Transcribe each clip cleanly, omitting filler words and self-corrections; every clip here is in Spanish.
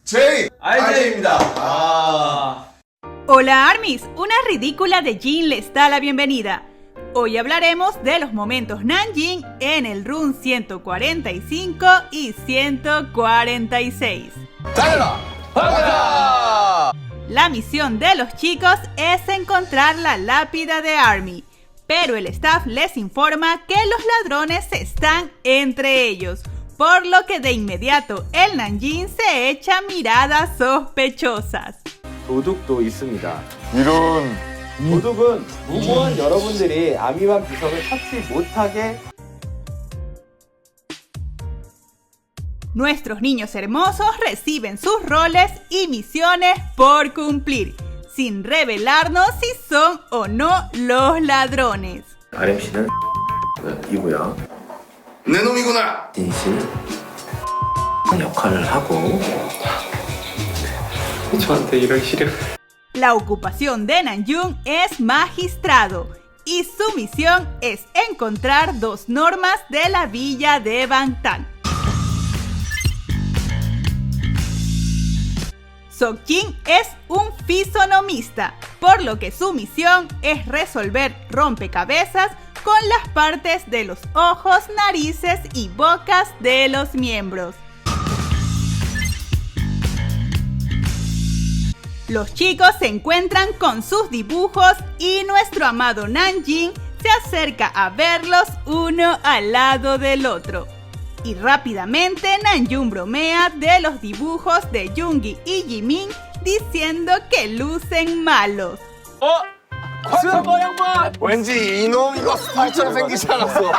RJ입니다. Hola ARMYs, una ridícula de Jin les da la bienvenida. Hoy hablaremos de los momentos Nanjing en el run 145 y 146. La misión de los chicos es encontrar la lápida de ARMY, pero el staff les informa que los ladrones están entre ellos, por lo que de inmediato el Nanjing se echa miradas sospechosas. 도둑도 있습니다. 이런 도둑은 무모한 여러분들이 아미반 비석을 찾지 못하게. Nuestros niños hermosos reciben sus roles y misiones por cumplir, sin revelarnos si son o no los ladrones. RMC는 이고요. 내 놈이구나. 진 씨는 역할을 하고 저한테 이런 시련. La ocupación de Nanjung es magistrado y su misión es encontrar dos normas de la villa de Bangtan. Seokjin es un fisonomista, por lo que su misión es resolver rompecabezas con las partes de los ojos, narices y bocas de los miembros. Los chicos se encuentran con sus dibujos y nuestro amado Nanjing se acerca a verlos uno al lado del otro. Y rápidamente Nanjung bromea de los dibujos de Yoongi y Jimin diciendo que lucen malos. 왠지 이놈 이거 스파이처럼 생기지 않았어.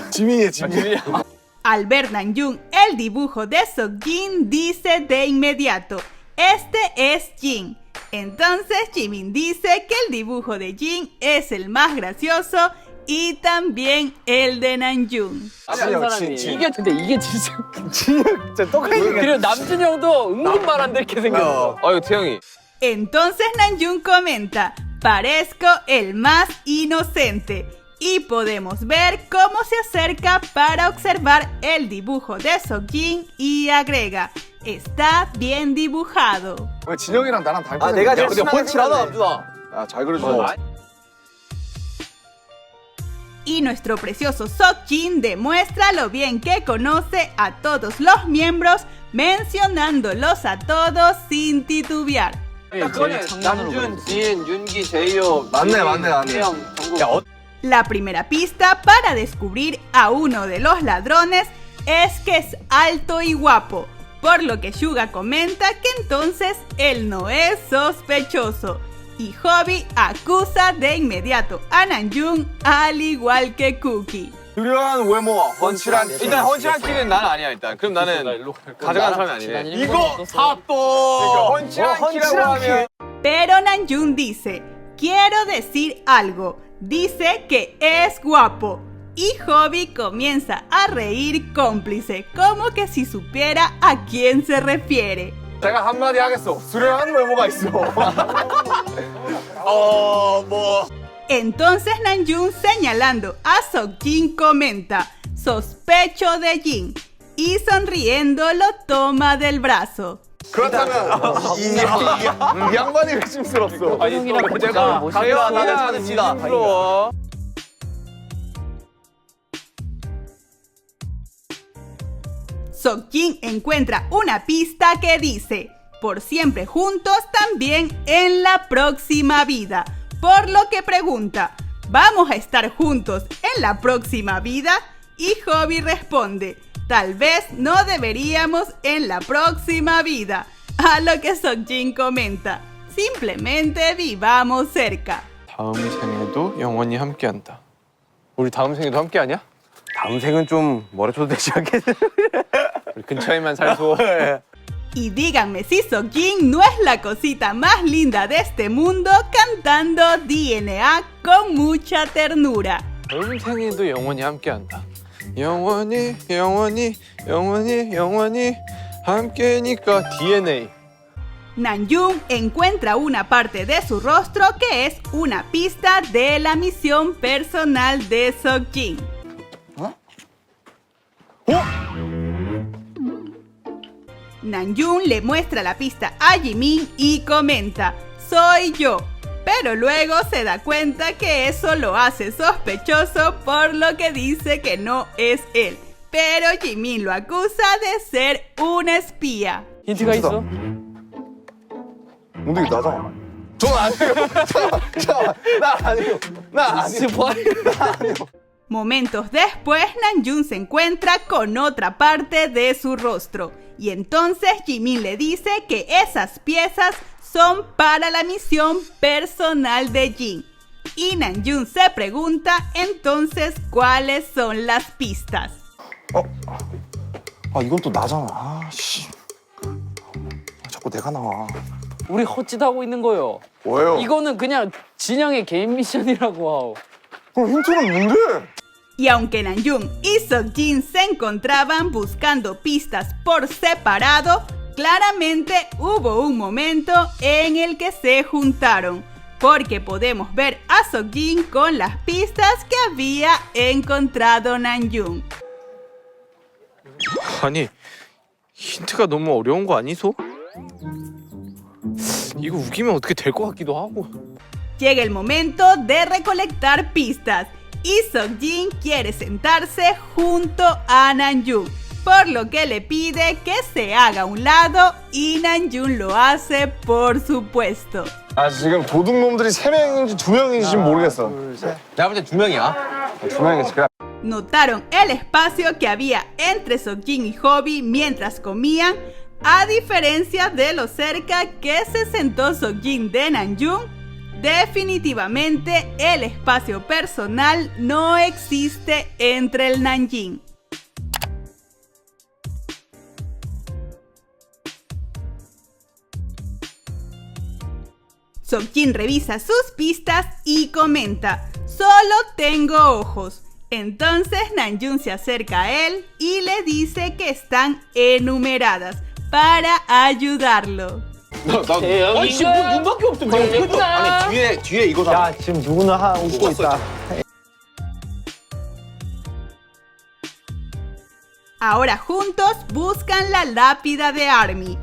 지민이야, 지민. Al ver Nanjung el dibujo de Seokjin dice de inmediato: este es Jin. Entonces Jimin dice que el dibujo de Jin es el más gracioso y también el de Nanjung. 이게 진짜 똑같이 그리고 남준 형도 은근 말 안 들게 생겼어. 이거 태영이. Entonces Nanjung comenta: parezco el más inocente. Y podemos ver cómo se acerca para observar el dibujo de Seokjin y agrega: está bien dibujado. 왜 진영이랑 나랑 닮고 내가 제일 근데 친하게 훤칠하다, 남준아. 잘 그려줘. Y nuestro precioso Seokjin demuestra lo bien que conoce a todos los miembros, mencionándolos a todos sin titubear. 남준, 진, 윤기, 제이홉. 맞네. 태영, 정국. La primera pista para descubrir a uno de los ladrones es que es alto y guapo, por lo que Suga comenta que entonces él no es sospechoso. Y Hobby acusa de inmediato a Nanjung, al igual que Cookie. 그러한 외모와 훤칠한 일단 헌칠한 키는 난 아니야 일단. 그럼 나는 가져간 사람이 아니네. 이거 사또 훤칠한 키라고 하면 Pero Nanjung dice: quiero decir algo. Dice que es guapo. Y Hobby comienza a reír cómplice, como que si supiera a quién se refiere. 제가 한마디 하겠어. 수려한 외모가 있어. Entonces Nanjung, señalando a Seokjin, comenta: sospecho de Jin. Y sonriendo lo toma del brazo. 그렇다면 이 양반이 의심스럽소. 형이랑 제가 가게와 나를 찾읍시다. Seokjin encuentra una pista que dice: por siempre juntos también en la próxima vida. Por lo que pregunta: ¿vamos a estar juntos en la próxima vida? Y Hobby responde: tal vez no deberíamos en la próxima vida. A lo que Seokjin comenta: simplemente vivamos cerca. 다음 생에도 영원히 함께한다. 우리 다음 생에도 함께 하냐? 다음 생은 좀 멀어져도 되지 않겠어? 우리 근처에만 살소. Y díganme si Seokjin no es la cosita más linda de este mundo cantando DNA con mucha ternura. 다음 생에도 영원히 함께한다. 영원히 영원히 영원히 영원히 함께니까 DNA. Nanjung encuentra una parte de su rostro que es una pista de la misión personal de Seokjin. Namjoon le muestra la pista a Jimin y comenta, soy yo. Pero luego se da cuenta que eso lo hace sospechoso, por lo que dice que no es él. Pero Jimin lo acusa de ser un espía. 힌트가 있어? 몽둥이 나잖아. 전 아니에요. 나 아니에요. 나 아니에요. Momentos después, Namjoon se encuentra con otra parte de su rostro. Y entonces Jimin le dice que esas piezas son para la misión personal de Jin. Y Namjoon se pregunta entonces cuáles son las pistas. 아 이건 또 나잖아. 아 씨. 자꾸 내가 나와. 우리 헛짓하고 있는 거요. 뭐예요? 이거는 그냥 진영의 개인 미션이라고. 그럼 힌트는 뭔데? Y aunque Namjoon y Seokjin se encontraban buscando pistas por separado, claramente hubo un momento en el que se juntaron, porque podemos ver a Seokjin con las pistas que había encontrado Namjoon. 아니, 힌트가 너무 어려운 거 아니소? 이거 우기면 어떻게 될 것 같기도 하고. Llega el momento de recolectar pistas y Seokjin quiere sentarse junto a Namjoon, por lo que le pide que se haga a un lado y Namjoon lo hace por supuesto. 아 지금 도둑놈들이 3명인지 2명인지 모르겠어. 내가 볼 때 2명이야. 2명이지. 그래. Notaron el espacio que había entre Seokjin y Hobby mientras comían, a diferencia de lo cerca que se sentó Seokjin de Namjoon. Definitivamente el espacio personal no existe entre el Namjin. Seokjin revisa sus pistas y comenta, solo tengo ojos. Entonces Namjoon se acerca a él y le dice que están enumeradas para ayudarlo. 아니 지금 눈밖에 없어. 아니 뒤에 이거잖아. 야, 지금 누구는 웃고 있다. Ahora juntos buscan la lápida de Army,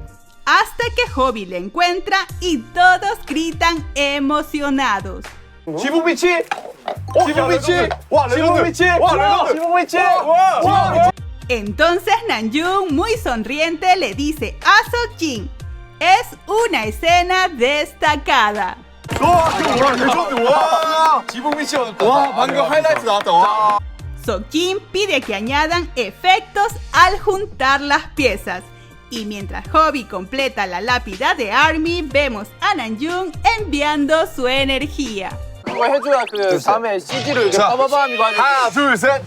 hasta que Hobby la encuentra y todos gritan emocionados. 지붕빛이? 지붕빛이? 와 지붕빛이? 와 지붕빛이? 와. Entonces Namjoon, muy sonriente, le dice a Seokjin, es una escena destacada. 와 지붕빛이 와 방금 하이라이트 나왔다. 와. Seokjin pide que añadan efectos al juntar las piezas. Y mientras Hobby completa la lápida de Army, vemos a Namjoon enviando su energía. 그거 해줘야 그 다음에 CG로 이렇게 빠바밤 이거 하는. 하나 둘 셋.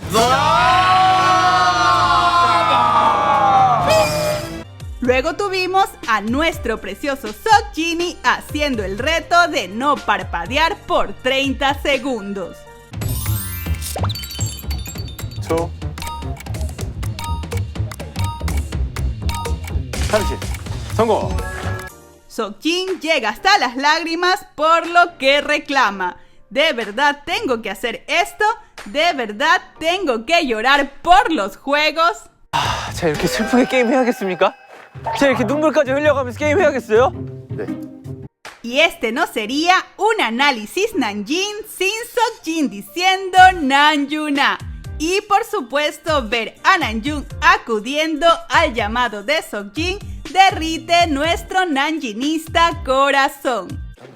Luego tuvimos a nuestro precioso Seokjin haciendo el reto de no parpadear por 30 segundos. 2 30 성공. Seokjin llega hasta las lágrimas por lo que reclama. ¿De verdad tengo que hacer esto? ¿De verdad tengo que llorar por los juegos? 제가 이렇게 슬프게 게임 해야겠습니까? 제가 이렇게 눈물까지 흘려가면서 게임 해야겠어요? Y este no sería un análisis Namjin sin Seokjin diciendo Namjoona. Y por supuesto ver a Namjoon acudiendo al llamado de Seokjin derrite nuestro namjinista corazón.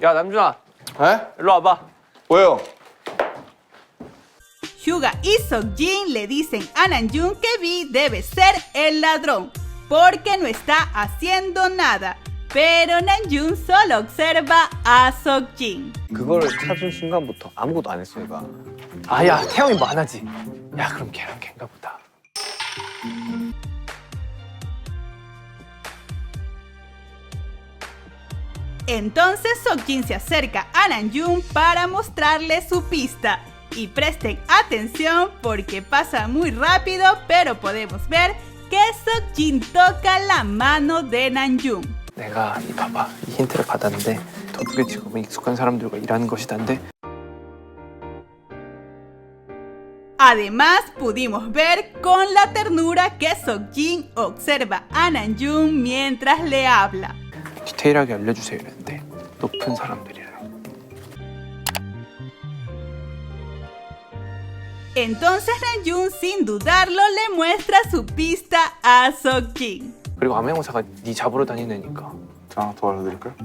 야 남준아 에? 일로 와봐. 뭐예요? Hyuga y Seokjin le dicen a Namjoon que V debe ser el ladrón porque no está haciendo nada. Pero Namjoon solo observa a Seokjin. 그거를 찾은 순간부터 아무것도 안 했어, 얘가. 아야 태영이 만하지. 야 그럼 걔랑 걔인가 보다. Entonces Seokjin se acerca a Namjoon para mostrarle su pista. Y presten atención porque pasa muy rápido, pero podemos ver que Seokjin toca la mano de Namjoon. 내가 이 봐봐, 이 힌트를 받았는데 도둑의 직업은 익숙한 사람들과 일하는 것이란데. Además, pudimos ver con la ternura que Seokjin observa a Namjoon mientras le habla. 디테일하게 알려주세요 이랬는데 높은 사람들이래요. Entonces Namjoon, sin dudarlo, le muestra su pista a Seokjin. 그리고 암행어사가 네 잡으러 다니는 애니까. 자, 더 알려드릴까요?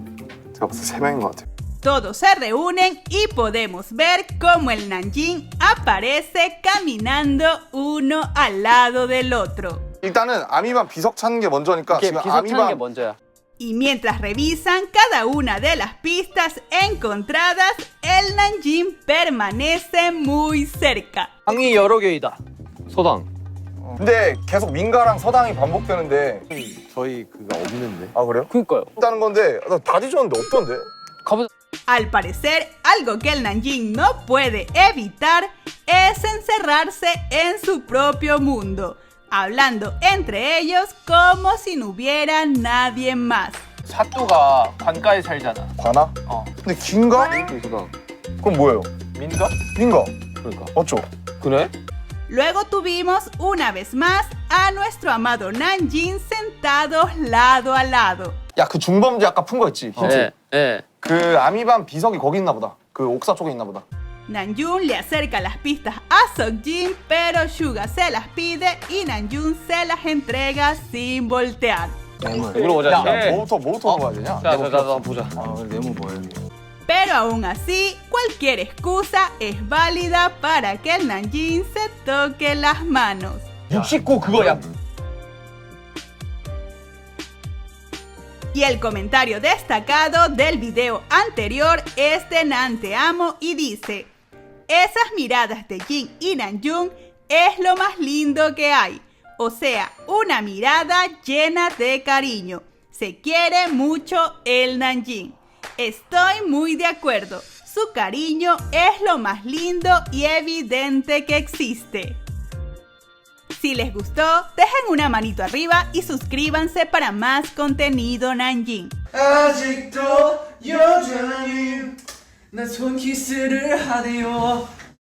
제가 봤을 때 3명인 것 같아요. Todos se reúnen y podemos ver cómo el Namjin aparece caminando uno al lado del otro. 일단은 아미반 비석 찾는 게 먼저니까 이게 지금 비석 찾는 게 아미반 먼저야. Y mientras revisan cada una de las pistas encontradas, el Namjin permanece muy cerca. 방이 여러 개이다. 서당. 근데 계속 민가랑 서당이 반복되는데 저희 그가 없는데. 아 그래요? 그니까요. 있다는 건데 나 다 뒤졌는데 없던데? 가보자. Al parecer, algo que el Namjin no puede evitar es encerrarse en su propio mundo, hablando entre ellos como si no hubiera nadie más. 사또가 관가에 살잖아. 관아? 근데 긴가? 소당. 그럼 뭐예요? 민가? 민가. 그러니까. 맞죠? 그래? Luego tuvimos una vez más a nuestro amado Namjin sentados lado a lado. 야 그 중범죄 아까 푼 거 있지? 힌트. 네. 그 아미반 비석이 거기 있나 보다. 그 옥사 쪽에 있나 보다. Namjoon le acerca las pistas a Seokjin, pero Suga se las pide y Namjoon se las entrega sin voltear. 물어보자. 야, 네. 뭐부터 봐야 되냐? 자, 보자. 아 네모 뭐예요? Pero aún así, cualquier excusa es válida para que el Namjin se toque las manos. 69 그거야. Y el comentario destacado del video anterior es de Nanteamo y dice: esas miradas de Jin y Namjoon es lo más lindo que hay. O sea, una mirada llena de cariño. Se quiere mucho el Namjin. Estoy muy de acuerdo. Su cariño es lo más lindo y evidente que existe. Si les gustó, dejen una manito arriba y suscríbanse para más contenido Namjin. 아직도 여전히 난 손키스를 하네요.